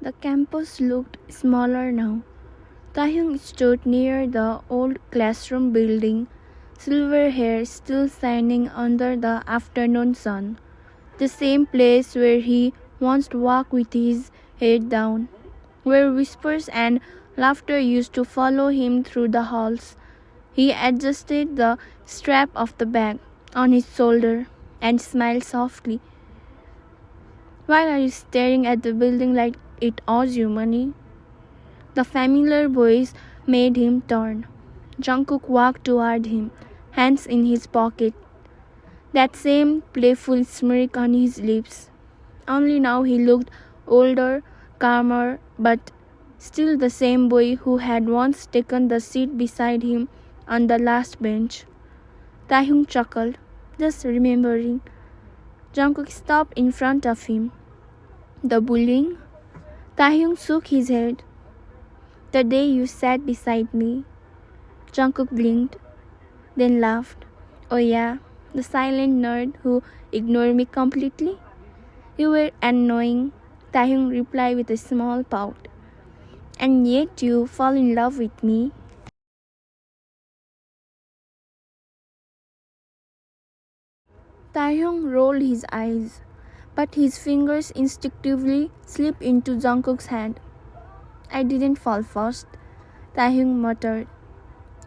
The campus looked smaller now. Taehyung stood near the old classroom building, silver hair still shining under the afternoon sun. The same place where he once walked with his head down, where whispers and laughter used to follow him through the halls. He adjusted the strap of the bag on his shoulder and smiled softly. Why are you staring at the building like it owes you money? The familiar voice made him turn. Jungkook walked toward him, hands in his pocket, that same playful smirk on his lips. Only now he looked older, calmer, but still the same boy who had once taken the seat beside him on the last bench. Taehyung chuckled, just remembering. Jungkook stopped in front of him. The bullying? Taehyung shook his head. The day you sat beside me. Jungkook blinked, then laughed. Oh yeah, the silent nerd who ignored me completely? You were annoying, Taehyung replied with a small pout. And yet you fall in love with me. Taehyung rolled his eyes, but his fingers instinctively slipped into Jungkook's hand. I didn't fall first, Taehyung muttered.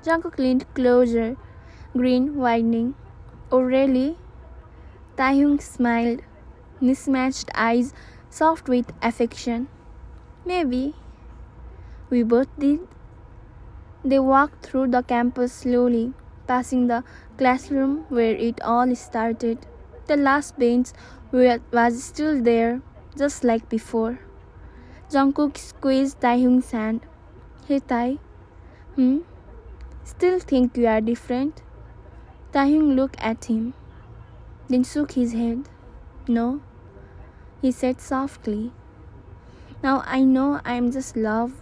Jungkook leaned closer, grin widening. Oh really? Taehyung smiled, mismatched eyes soft with affection. Maybe. We both did. They walked through the campus slowly, passing the classroom where it all started. The last bench was still there, just like before. Jungkook squeezed Taehyung's hand. Hey Tae, still think you are different? Taehyung looked at him, then shook his head. No, he said softly. Now I know I am just loved.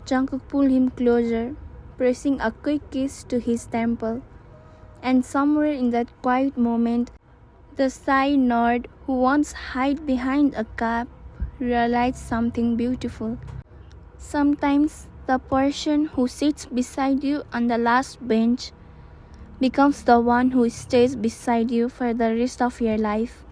Jungkook pulled him closer, pressing a quick kiss to his temple. And somewhere in that quiet moment, the shy nerd who once hid behind a cap realized something beautiful. Sometimes the person who sits beside you on the last bench becomes the one who stays beside you for the rest of your life.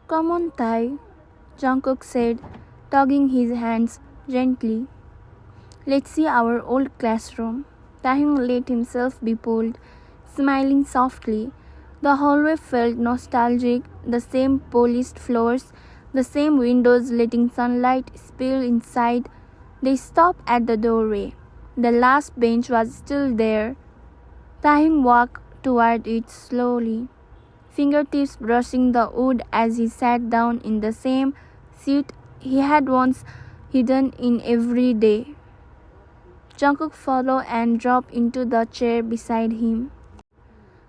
Come on, Tae, Jungkook said, tugging his hands gently. Let's see our old classroom. Taehyung let himself be pulled, smiling softly. The hallway felt nostalgic, the same polished floors, the same windows letting sunlight spill inside. They stopped at the doorway. The last bench was still there. Taehyung walked toward it slowly, fingertips brushing the wood as he sat down in the same seat he had once hidden in every day. Jungkook followed and dropped into the chair beside him.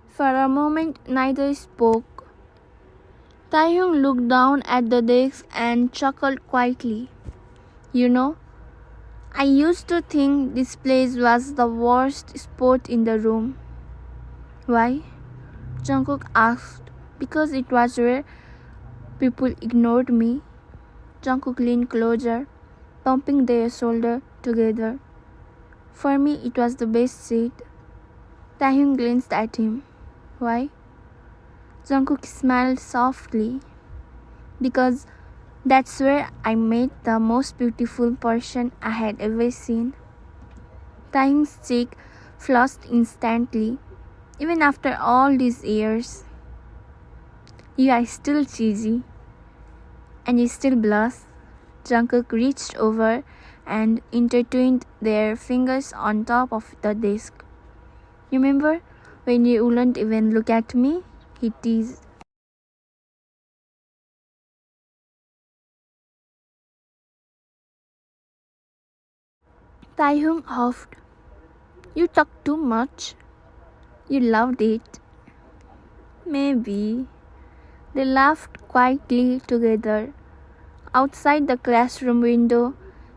For a moment, neither spoke. Taehyung looked down at the desk and chuckled quietly. You know, I used to think this place was the worst spot in the room. Why? Jungkook asked. Because it was where people ignored me. Jungkook leaned closer, pumping their shoulders together. For me, it was the best seat. Taehyung glanced at him. Why? Jungkook smiled softly. Because that's where I met the most beautiful person I had ever seen. Taehyung's cheek flushed instantly, even after all these years. You are still cheesy. And you still blush. Jungkook reached over and intertwined their fingers on top of the desk. Remember when you wouldn't even look at me? He teased. Taehyung huffed. You talk too much. You loved it. Maybe. They laughed quietly together. Outside the classroom window,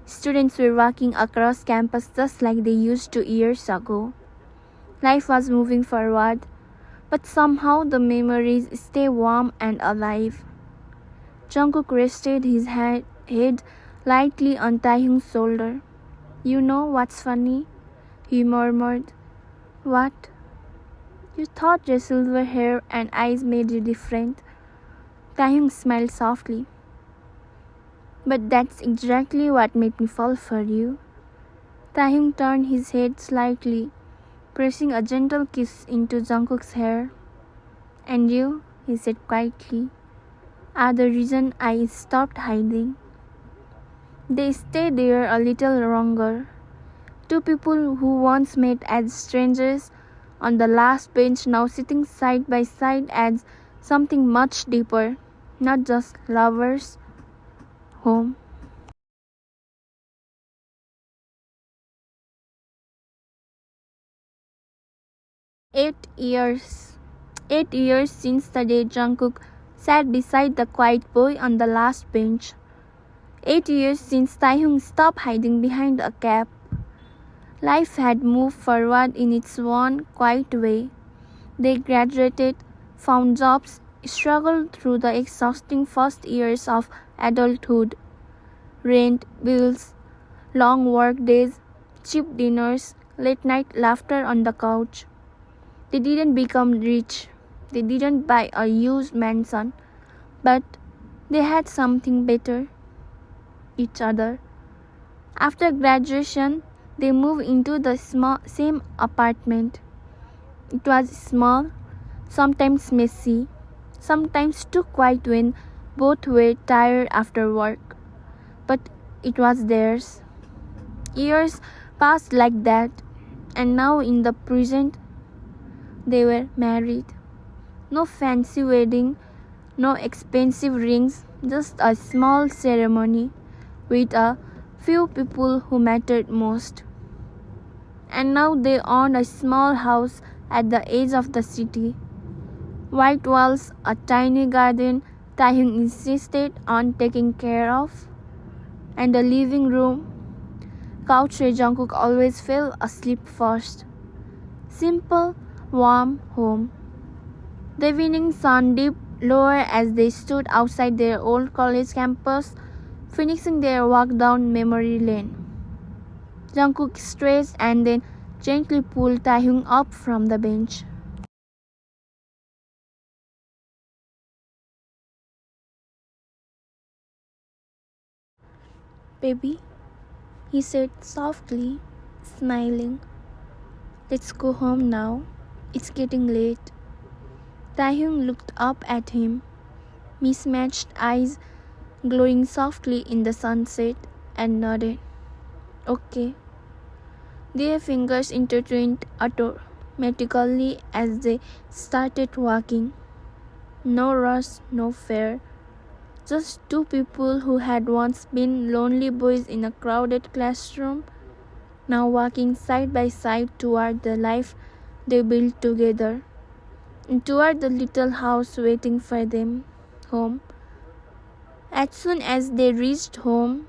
Students were walking across campus just like they used to years ago. Life was moving forward, but somehow the memories stay warm and alive. Jungkook rested his head lightly on Taehyung's shoulder. You know what's funny? He murmured. What? You thought your silver hair and eyes made you different. Taehyung smiled softly. But that's exactly what made me fall for you. Taehyung turned his head slightly, pressing a gentle kiss into Jungkook's hair. And you, he said quietly, are the reason I stopped hiding. They stayed there a little longer. Two people who once met as strangers on the last bench now sitting side by side as something much deeper, not just lovers, home. 8 years. 8 years since the day Jungkook sat beside the quiet boy on the last bench. 8 years since Taehyung stopped hiding behind a cap. Life had moved forward in its own quiet way. They graduated, found jobs, struggled through the exhausting first years of adulthood. Rent, bills, long work days, cheap dinners, late night laughter on the couch. They didn't become rich. They didn't buy a huge mansion. But they had something better. Each other. After graduation, they moved into the same apartment. It was small, sometimes messy, sometimes too quiet when both were tired after work. But it was theirs. Years passed like that, and now in the present, they were married. No fancy wedding, no expensive rings, just a small ceremony with a few people who mattered most. And now they owned a small house at the edge of the city. White walls, a tiny garden Taehyung insisted on taking care of, and a living room couch where Jungkook always fell asleep first. Simple, warm home. The evening sun dipped lower as they stood outside their old college campus, finishing their walk down memory lane. Jungkook stretched and then gently pulled Taehyung up from the bench. Baby, he said softly, smiling. Let's go home now. It's getting late. Taehyung looked up at him, mismatched eyes glowing softly in the sunset, and nodded. Okay. Their fingers intertwined automatically as they started walking. No rush, no fear. Just two people who had once been lonely boys in a crowded classroom, now walking side by side toward the life they built together, and toward the little house waiting for them, home. As soon as they reached home,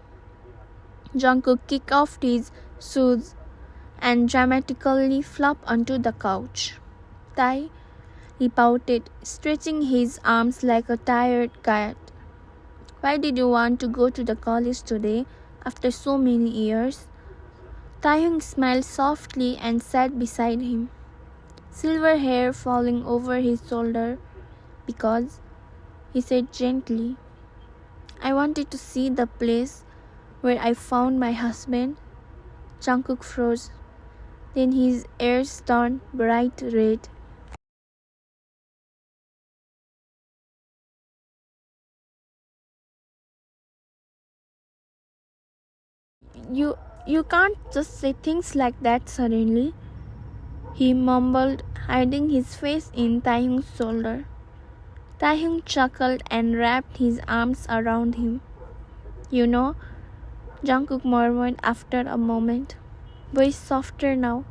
Jungkook kicked off his shoes and dramatically flopped onto the couch. Tae, he pouted, stretching his arms like a tired cat. Why did you want to go to the college today after so many years? Taehyung smiled softly and sat beside him, silver hair falling over his shoulder. Because, he said gently, I wanted to see the place where I found my husband. Jungkook froze. Then his ears turned bright red. You can't just say things like that suddenly, he mumbled, hiding his face in Taehyung's shoulder. Taehyung chuckled and wrapped his arms around him. You know, Jungkook murmured after a moment, voice softer now.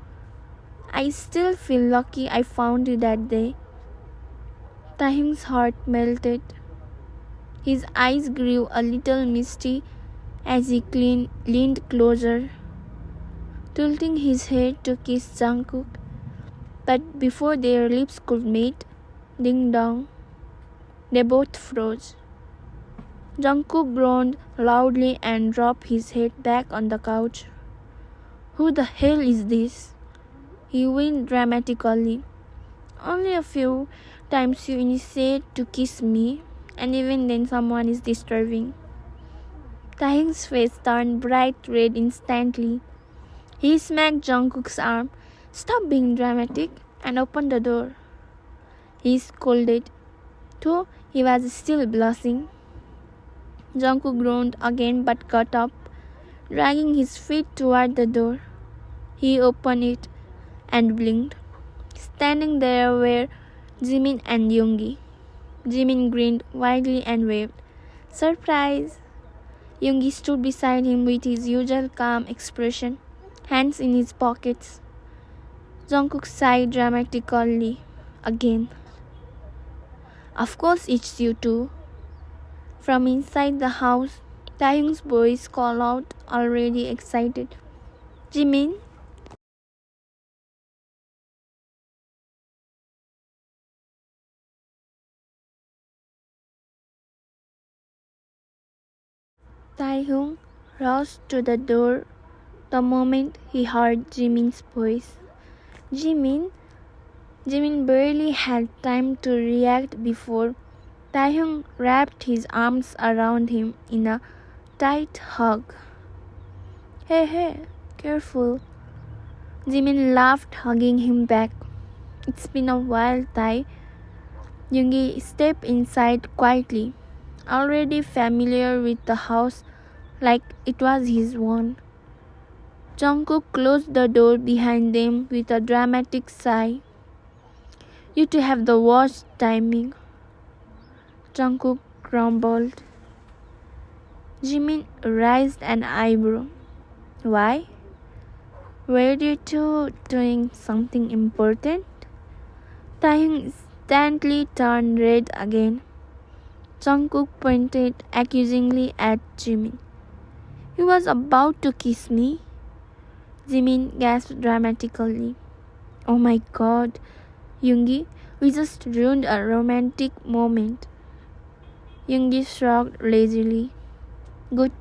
I still feel lucky I found you that day. Taehyung's heart melted. His eyes grew a little misty as he leaned closer, tilting his head to kiss Jungkook. But before their lips could meet, ding dong, they both froze. Jungkook groaned loudly and dropped his head back on the couch. "Who the hell is this?" he whined dramatically. "Only a few times you initiate to kiss me, and even then someone is disturbing." Taehyung's face turned bright red instantly. He smacked Jungkook's arm. "Stop being dramatic and open the door," he scolded, though he was still blushing. Jungkook groaned again but got up, dragging his feet toward the door. He opened it and blinked. Standing there were Jimin and Yoongi. Jimin grinned widely and waved. "Surprise!" Yoongi stood beside him with his usual calm expression, hands in his pockets. Jungkook sighed dramatically again. "Of course it's you two." From inside the house, Taehyung's voice called out, already excited. "Jimin?" Taehyung rushed to the door the moment he heard Jimin's voice. "Jimin?" Jimin barely had time to react before Taehyung wrapped his arms around him in a tight hug. "Hey, hey, careful." Jimin laughed, hugging him back. "It's been a while, Tae." Yoongi stepped inside quietly, already familiar with the house like it was his own. Jungkook closed the door behind them with a dramatic sigh. "You two have the worst timing," Jungkook grumbled. Jimin raised an eyebrow. "Why? Were you two doing something important?" Taehyung instantly turned red again. Jungkook pointed accusingly at Jimin. "He was about to kiss me." Jimin gasped dramatically. "Oh my god, Yoongi, we just ruined a romantic moment." Yoongi shrugged lazily. "Good.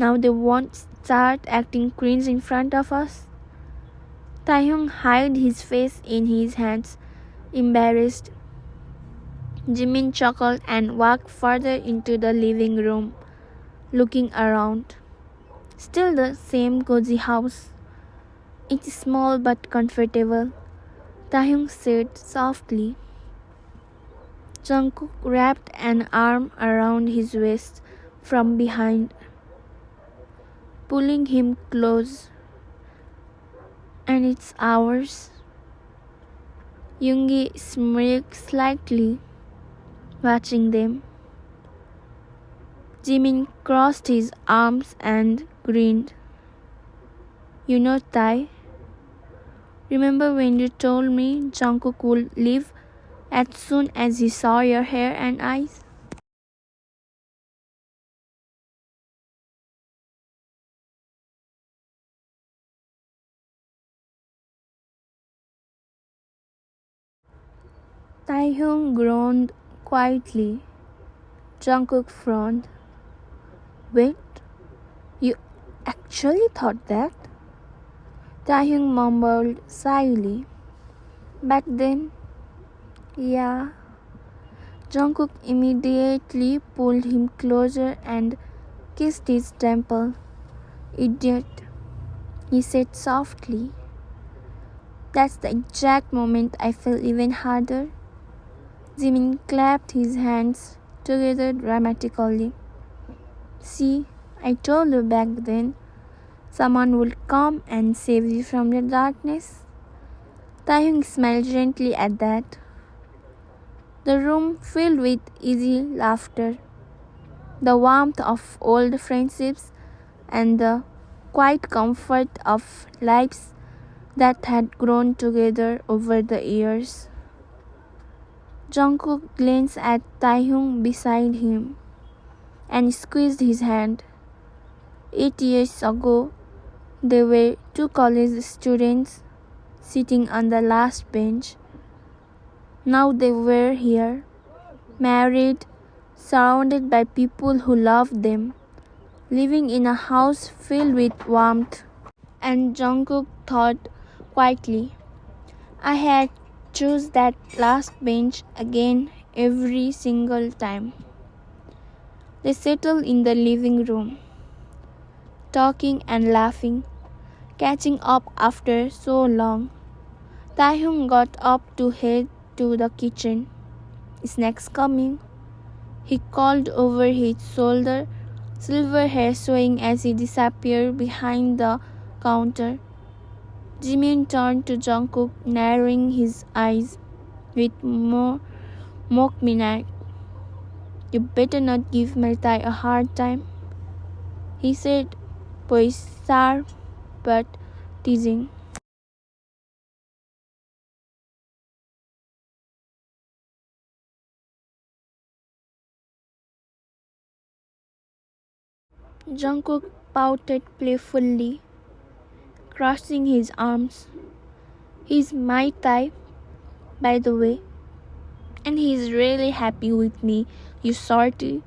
Now they won't start acting cringe in front of us." Taehyung hid his face in his hands, embarrassed. Jimin chuckled and walked further into the living room, looking around. "Still the same cozy house. It's small but comfortable," Taehyung said softly. Jungkook wrapped an arm around his waist from behind, pulling him close. "And it's ours." Yoongi smirked slightly, watching them. Jimin crossed his arms and grinned. "You know, Tae, remember when you told me Jungkook would leave as soon as he saw your hair and eyes?" Taehyung groaned quietly. Jungkook frowned. "Wait, you actually thought that?" Taehyung mumbled shyly. "Back then, yeah." Jungkook immediately pulled him closer and kissed his temple. "Idiot," he said softly. "That's the exact moment I feel even harder." Jimin clapped his hands together dramatically. "See, I told you back then someone would come and save you from the darkness." Taehyung smiled gently at that. The room filled with easy laughter, the warmth of old friendships, and the quiet comfort of lives that had grown together over the years. Jungkook glanced at Taehyung beside him and squeezed his hand. 8 years ago, they were two college students sitting on the last bench. Now they were here, married, surrounded by people who loved them, living in a house filled with warmth. And Jungkook thought quietly, I had choose that last bench again every single time. They settled in the living room, talking and laughing, catching up after so long. Taehyung got up to head to the kitchen. Snacks coming, he called over his shoulder, silver hair swaying as he disappeared behind the counter. Jimin turned to Jungkook, narrowing his eyes with more mock meaning. You better not give my Thai a hard time, he said, voice sharp but teasing. Jungkook pouted playfully, crossing his arms. He's my Thai, by the way, and he's really happy with me, you shorty.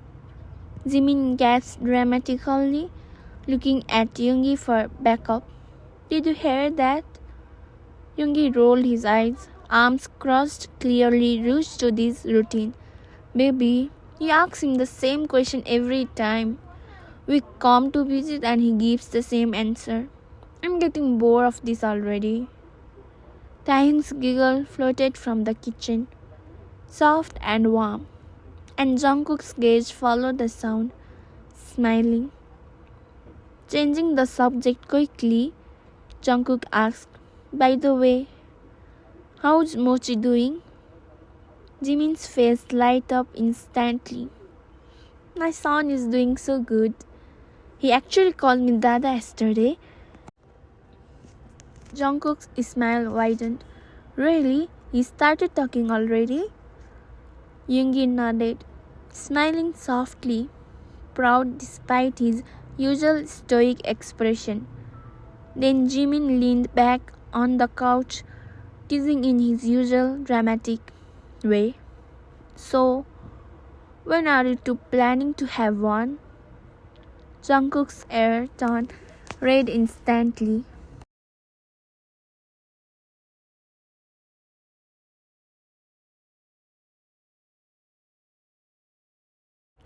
Jimin gasped dramatically, looking at Yoongi for backup. Did you hear that? Yoongi rolled his eyes, arms crossed, clearly used to this routine. Baby, you ask him the same question every time. We come to visit and he gives the same answer. I'm getting bored of this already. Taehyung's giggle floated from the kitchen, soft and warm, and Jungkook's gaze followed the sound, smiling. Changing the subject quickly, Jungkook asked, by the way, how's Mochi doing? Jimin's face lighted up instantly. My son is doing so good. He actually called me Dada yesterday. Jungkook's smile widened. Really? He started talking already? Yoongi nodded, smiling softly, proud despite his usual stoic expression. Then Jimin leaned back on the couch, teasing in his usual dramatic way. So, when are you two planning to have one? Jungkook's hair turned red instantly.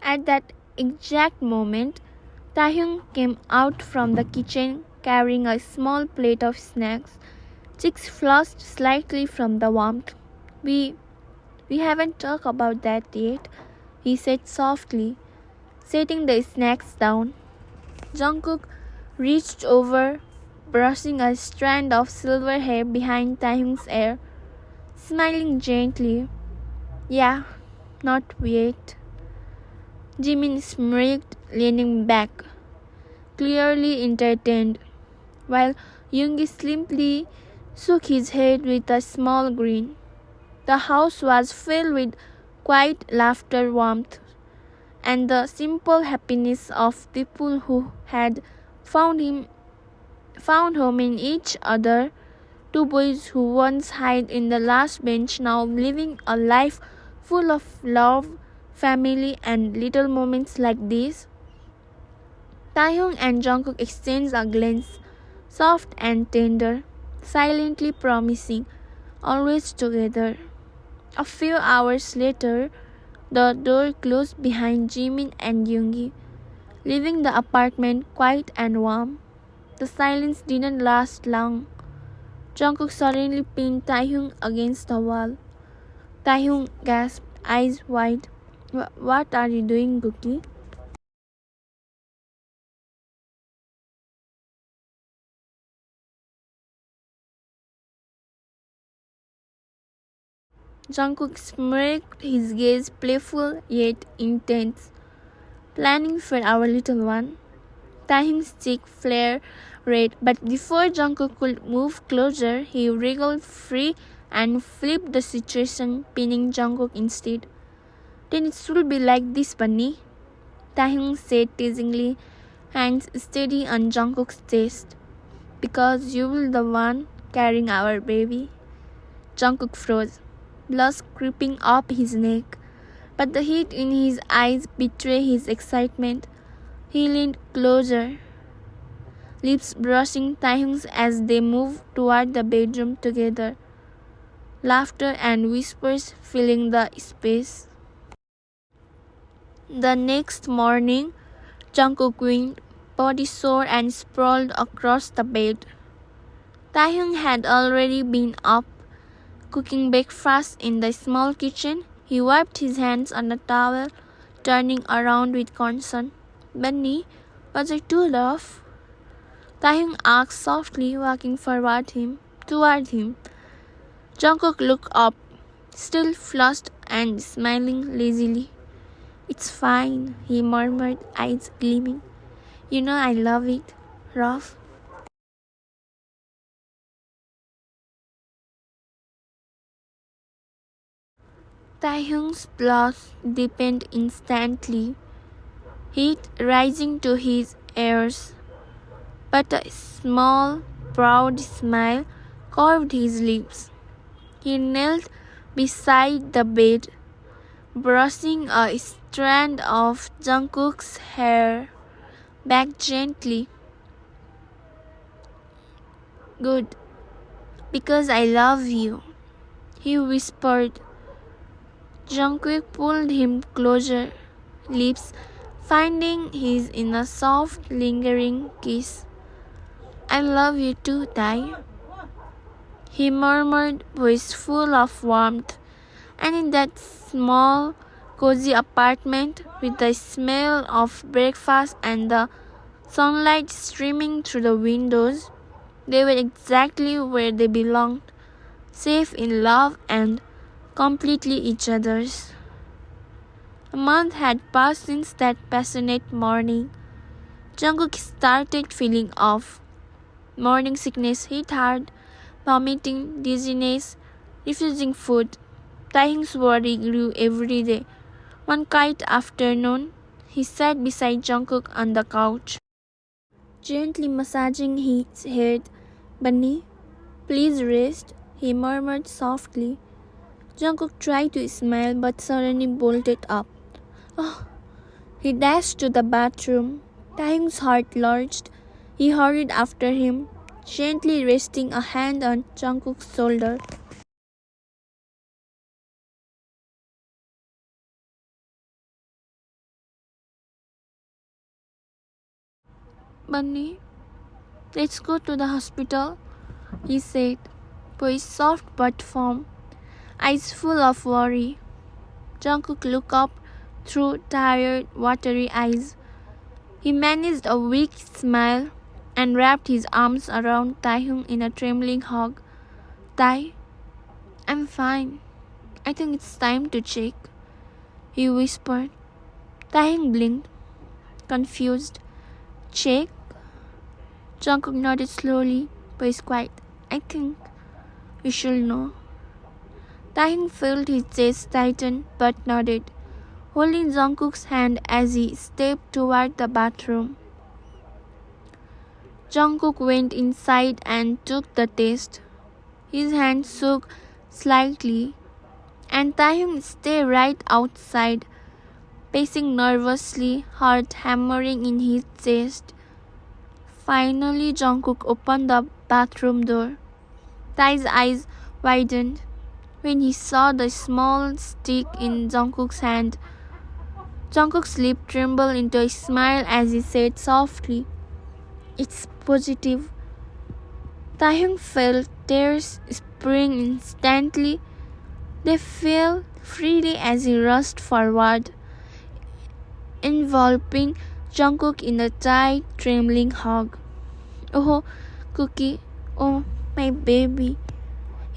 At that exact moment, Taehyung came out from the kitchen carrying a small plate of snacks. Cheeks flushed slightly from the warmth. We haven't talked about that yet, he said softly, setting the snacks down. Jungkook reached over, brushing a strand of silver hair behind Taehyung's ear, smiling gently. Yeah, not yet. Jimin smirked, leaning back, clearly entertained, while Yoongi simply shook his head with a small grin. The house was filled with quiet laughter, warmth, and the simple happiness of people who had found home in each other. Two boys who once hid in the last bench now living a life full of love, family, and little moments like this. Taehyung and Jungkook exchanged a glance, soft and tender, silently promising always together. A few hours later, the door closed behind Jimin and Yoongi, leaving the apartment quiet and warm. The silence didn't last long. Jungkook suddenly pinned Taehyung against the wall. Taehyung gasped, eyes wide. What are you doing, Gookie? Jungkook smirked, his gaze playful yet intense. Planning for our little one? Taehyung's cheek flared red, but before Jungkook could move closer, he wriggled free and flipped the situation, pinning Jungkook instead. Then it should be like this, Bunny, Taehyung said teasingly, hands steady on Jungkook's chest. Because you will the one carrying our baby. Jungkook froze, blush creeping up his neck, but the heat in his eyes betrayed his excitement. He leaned closer, lips brushing Taehyung's as they moved toward the bedroom together. Laughter and whispers filling the space. The next morning, Jungkook winked, body sore and sprawled across the bed. Taehyung had already been up, cooking breakfast in the small kitchen. He wiped his hands on a towel, turning around with concern. "Bunny, was I too rough?" Taehyung asked softly, walking toward him. Jungkook looked up, still flushed and smiling lazily. "It's fine," he murmured, eyes gleaming. "You know I love it, rough." Taehyung's blush deepened instantly, heat rising to his ears. But a small, proud smile curved his lips. He knelt beside the bed, brushing a strand of Jungkook's hair back gently. "Good, because I love you," he whispered. Jungkook pulled him closer, lips finding his in a soft, lingering kiss. "I love you too, Tae," he murmured, voice full of warmth. And in that small, cozy apartment, with the smell of breakfast and the sunlight streaming through the windows, they were exactly where they belonged, safe in love and completely each other's. A month had passed since that passionate morning. Jungkook started feeling off. Morning sickness hit hard, vomiting, dizziness, refusing food. Taehyung's worry grew every day. One quiet afternoon, he sat beside Jungkook on the couch, gently massaging his head. "Bunny, please rest," he murmured softly. Jungkook tried to smile but suddenly bolted up. "Oh!" He dashed to the bathroom. Taehyung's heart lurched. He hurried after him, gently resting a hand on Jungkook's shoulder. "Bunny, let's go to the hospital," he said, voice soft but firm, eyes full of worry. Jungkook looked up through tired, watery eyes. He managed a weak smile and wrapped his arms around Taehyung in a trembling hug. "Tae, I'm fine. I think it's time to check," he whispered. Taehyung blinked, confused. "Check?" Jungkook nodded slowly, voice quiet. "I think you should know." Taehyung felt his chest tighten but nodded, holding Jungkook's hand as he stepped toward the bathroom. Jungkook went inside and took the test. His hand shook slightly, and Taehyung stayed right outside, pacing nervously, heart hammering in his chest. Finally, Jungkook opened the bathroom door. Tae's eyes widened when he saw the small stick in Jungkook's hand. Jungkook's lip trembled into a smile as he said softly, "It's positive." Taehyung felt tears spring instantly. They fell freely as he rushed forward, enveloping Jungkook in a tight, trembling hug. "Oh, Cookie, oh, my baby,"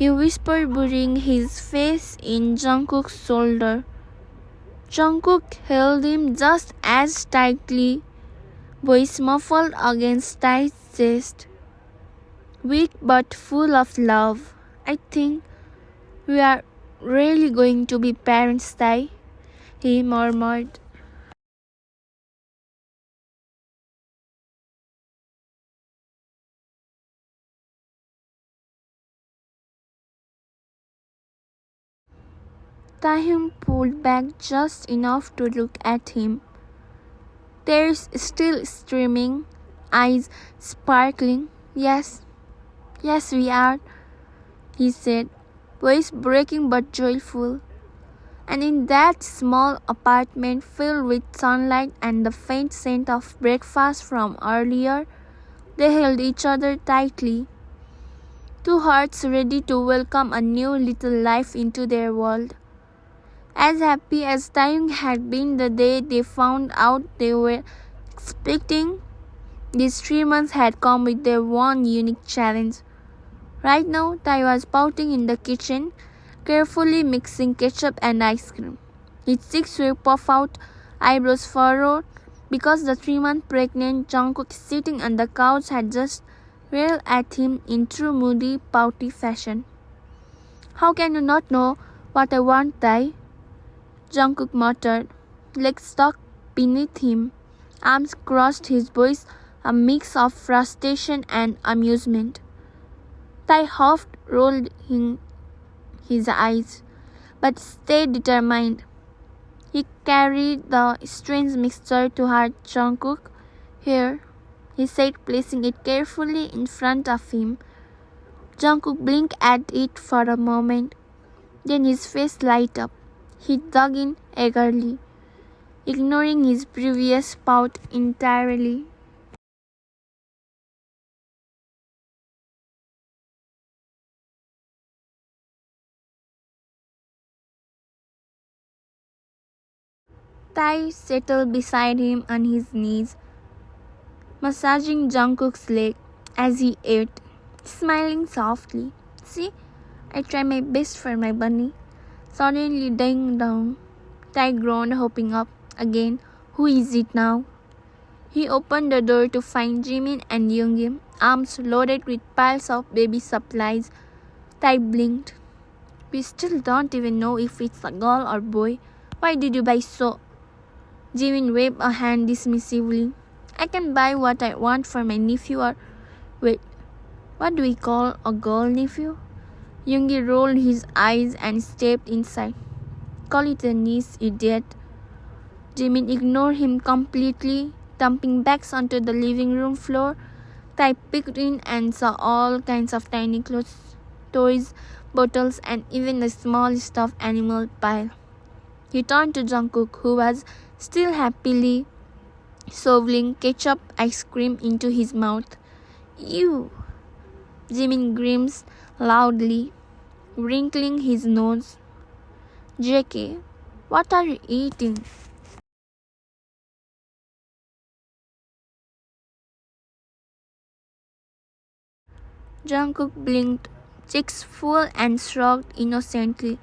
he whispered, burying his face in Jungkook's shoulder. Jungkook held him just as tightly, voice muffled against Tae's chest. "Weak but full of love. I think we are really going to be parents, Tae," he murmured. Taehyung pulled back just enough to look at him. Tears still streaming, eyes sparkling. Yes, we are, he said, voice breaking but joyful. And in that small apartment filled with sunlight and the faint scent of breakfast from earlier, they held each other tightly. Two hearts ready to welcome a new little life into their world. As happy as Taehyung had been the day they found out they were expecting, these 3 months had come with their one unique challenge. Right now, Tae was pouting in the kitchen, carefully mixing ketchup and ice cream. His cheeks-were puff-out, eyebrows furrowed, because the 3-month pregnant Jungkook sitting on the couch had just railed at him in true moody, pouty fashion. "How can you not know what I want, Tae?" Jungkook muttered, legs stuck beneath him, arms crossed, his voice a mix of frustration and amusement. Tae huffed, rolling his eyes, but stayed determined. He carried the strange mixture to her. "Jungkook, here," he said, placing it carefully in front of him. Jungkook blinked at it for a moment, then his face lighted up. He dug in eagerly, ignoring his previous pout entirely. Tae settled beside him on his knees, massaging Jungkook's leg as he ate, smiling softly. "See, I try my best for my bunny." Suddenly ding dong. Tae groaned, hopping up. Again, who is it now? He opened the door to find Jimin and Yoongi, arms loaded with piles of baby supplies. Tae blinked. "We still don't even know if it's a girl or boy. Why did you buy so?" Jimin waved a hand dismissively. "I can buy what I want for my nephew or... Wait, what do we call a girl nephew?" Yoongi rolled his eyes and stepped inside. "Call it a niece, idiot." Jimin ignored him completely, dumping bags onto the living room floor. Tae peeked in and saw all kinds of tiny clothes, toys, bottles, and even a small stuffed animal pile. He turned to Jungkook, who was still happily shoveling ketchup ice cream into his mouth. "Ew!" Jimin grimaced loudly, wrinkling his nose. "JK, what are you eating?" Jungkook blinked, cheeks full, and shrugged innocently,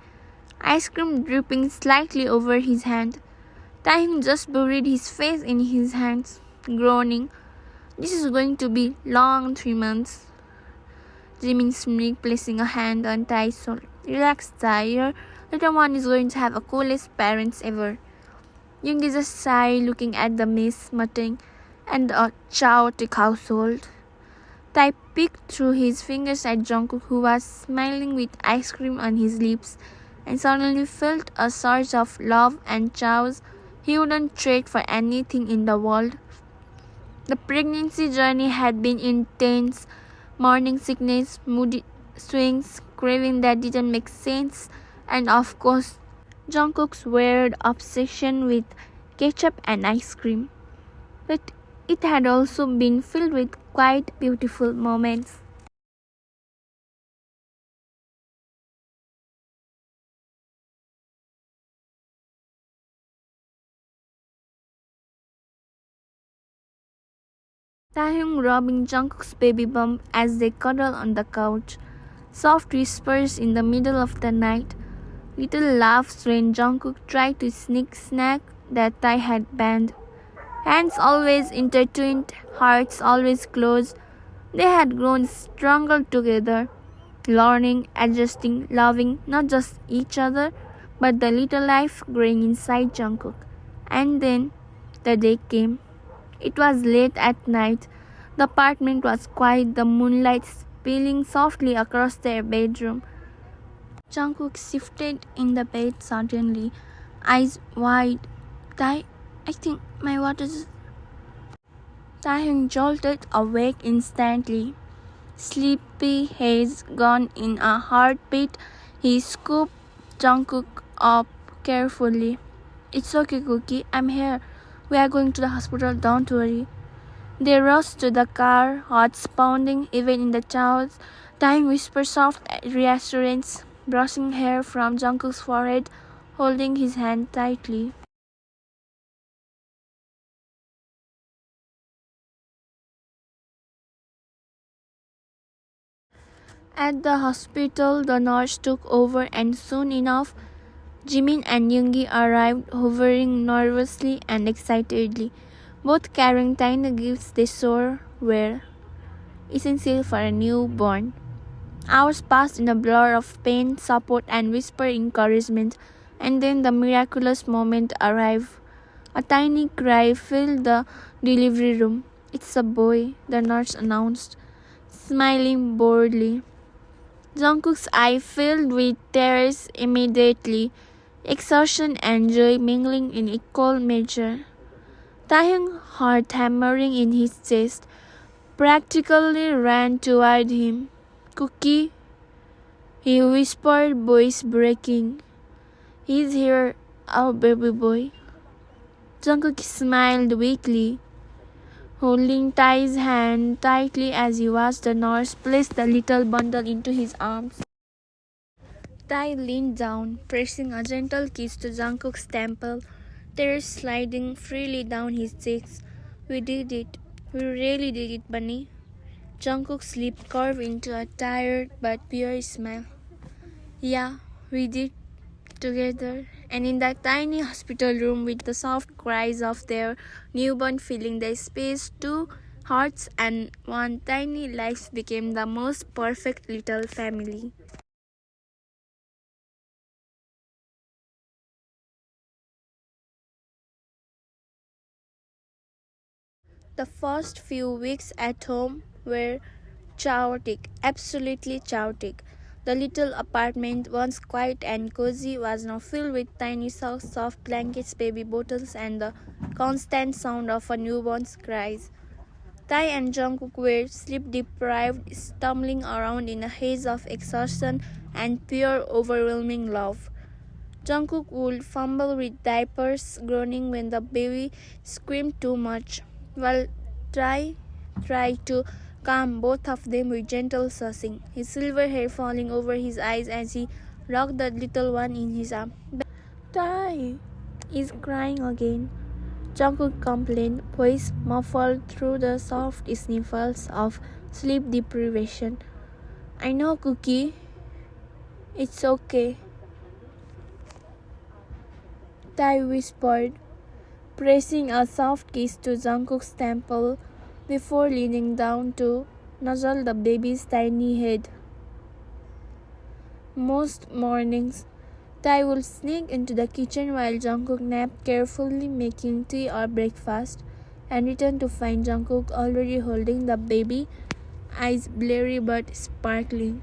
ice cream dripping slightly over his hand. Taehyung just buried his face in his hands, groaning. "This is going to be long 3 months." Jimin smirked, placing a hand on Tae's shoulder. "Relax, Tae. Your little one is going to have the coolest parents ever." Yoongi just sighed, looking at the mess, muttering, "And a chaotic household." Tae peeked through his fingers at Jungkook, who was smiling with ice cream on his lips, and suddenly felt a surge of love and chows he wouldn't trade for anything in the world. The pregnancy journey had been intense. Morning sickness, moody swings, craving that didn't make sense, and of course, Jungkook's weird obsession with ketchup and ice cream. But it had also been filled with quite beautiful moments. Taehyung rubbing Jungkook's baby bump as they cuddle on the couch. Soft whispers in the middle of the night. Little laughs when Jungkook tried to sneak snack that Tae had banned. Hands always intertwined, hearts always close. They had grown stronger together, learning, adjusting, loving not just each other, but the little life growing inside Jungkook. And then the day came. It was late at night. The apartment was quiet, the moonlight spilling softly across their bedroom. Jungkook shifted in the bed suddenly, eyes wide. Tae, I think my water is... Taehyung jolted awake instantly. Sleepy haze gone in a heartbeat, he scooped Jungkook up carefully. It's okay, Cookie, I'm here. We are going to the hospital, don't worry. They rushed to the car, hearts pounding even in the chaos. Taehyung whispered soft reassurance, brushing hair from Jungkook's forehead, holding his hand tightly. At the hospital, the nurse took over and soon enough, Jimin and Yoongi arrived, hovering nervously and excitedly, both carrying tiny gifts they swore were essential for a newborn. Hours passed in a blur of pain, support, and whispered encouragement, and then the miraculous moment arrived. A tiny cry filled the delivery room. It's a boy, the nurse announced, smiling boredly. Jungkook's eye filled with tears immediately, exhaustion and joy mingling in equal measure. Taehyung's heart hammering in his chest, practically ran toward him. Cookie, he whispered, voice breaking. He's here, our baby boy. Jungkook smiled weakly, holding Tae's hand tightly as he watched the nurse place the little bundle into his arms. Tae leaned down, pressing a gentle kiss to Jungkook's temple, tears sliding freely down his cheeks. We did it. We really did it, Bunny. Jungkook's lip curved into a tired but pure smile. Yeah, we did together. And in that tiny hospital room with the soft cries of their newborn filling the space, two hearts and one tiny life became the most perfect little family. The first few weeks at home were chaotic, absolutely chaotic. The little apartment, once quiet and cozy, was now filled with tiny socks, soft blankets, baby bottles, and the constant sound of a newborn's cries. Tae and Jungkook were sleep-deprived, stumbling around in a haze of exhaustion and pure, overwhelming love. Jungkook would fumble with diapers, groaning when the baby screamed too much, while Tae tried to calm both of them with gentle sussing, his silver hair falling over his eyes as he rocked the little one in his arms. Tae is crying again, Jungkook complained, voice muffled through the soft sniffles of sleep deprivation. I know, Cookie. It's okay, Tae whispered, pressing a soft kiss to Jungkook's temple before leaning down to nuzzle the baby's tiny head. Most mornings, Tae would sneak into the kitchen while Jungkook napped, carefully making tea or breakfast, and return to find Jungkook already holding the baby, eyes blurry but sparkling.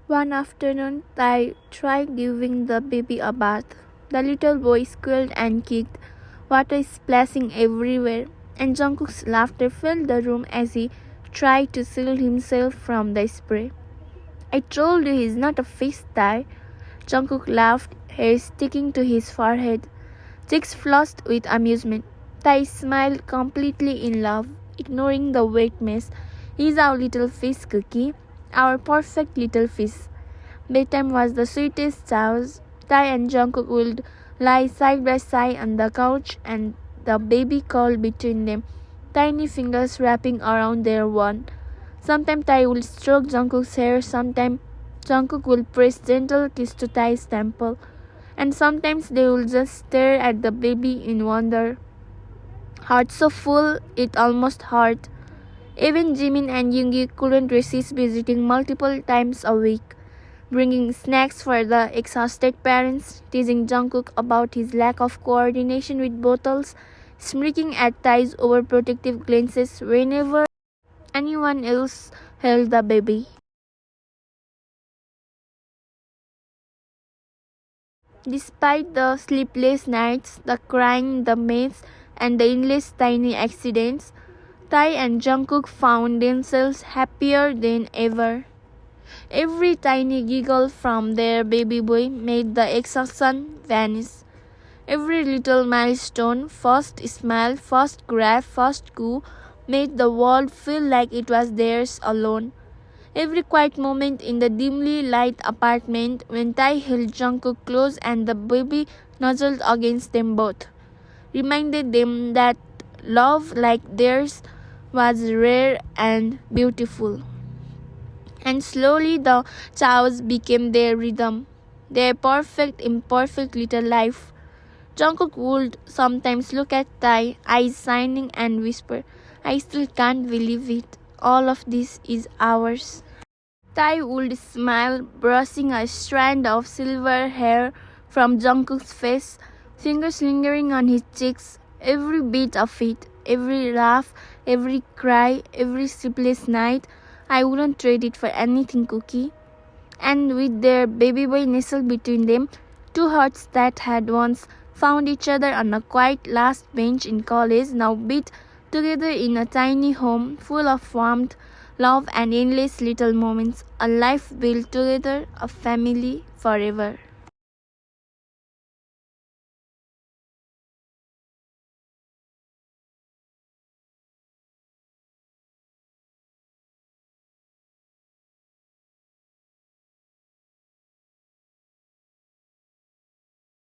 One afternoon, Tae tried giving the baby a bath. The little boy squealed and kicked, water splashing everywhere, and Jungkook's laughter filled the room as he tried to shield himself from the spray. I told you he's not a fish, Tae. Jungkook laughed, hair sticking to his forehead, cheeks flushed with amusement. Tae smiled, completely in love, ignoring the wet mess. He's our little fish, Cookie. Our perfect little fish. Bedtime was the sweetest choice. Tae and Jungkook would lie side by side on the couch and the baby crawled between them, tiny fingers wrapping around their one. Sometimes Tae would stroke Jungkook's hair, sometimes Jungkook would press gentle kiss to Tae's temple, and sometimes they would just stare at the baby in wonder. Heart so full it almost hurt. Even Jimin and Yoongi couldn't resist visiting multiple times a week, bringing snacks for the exhausted parents, teasing Jungkook about his lack of coordination with bottles, smirking at Tae's overprotective glances whenever anyone else held the baby. Despite the sleepless nights, the crying, the mess, and the endless tiny accidents, Tae and Jungkook found themselves happier than ever. Every tiny giggle from their baby boy made the exhaustion vanish. Every little milestone, first smile, first grab, first coo, made the world feel like it was theirs alone. Every quiet moment in the dimly lit apartment when Tae held Jungkook close and the baby nuzzled against them both reminded them that love like theirs was rare and beautiful. And slowly the chaos became their rhythm, their perfect, imperfect little life. Jungkook would sometimes look at Tae, eyes shining, and whisper, "I still can't believe it. All of this is ours." Tae would smile, brushing a strand of silver hair from Jungkook's face, fingers lingering on his cheeks, every bit of it, every laugh, every cry, every sleepless night. "I wouldn't trade it for anything, Cookie." And with their baby boy nestled between them, two hearts that had once found each other on a quiet last bench in college now beat together in a tiny home full of warmth, love, and endless little moments. A life built together, a family forever.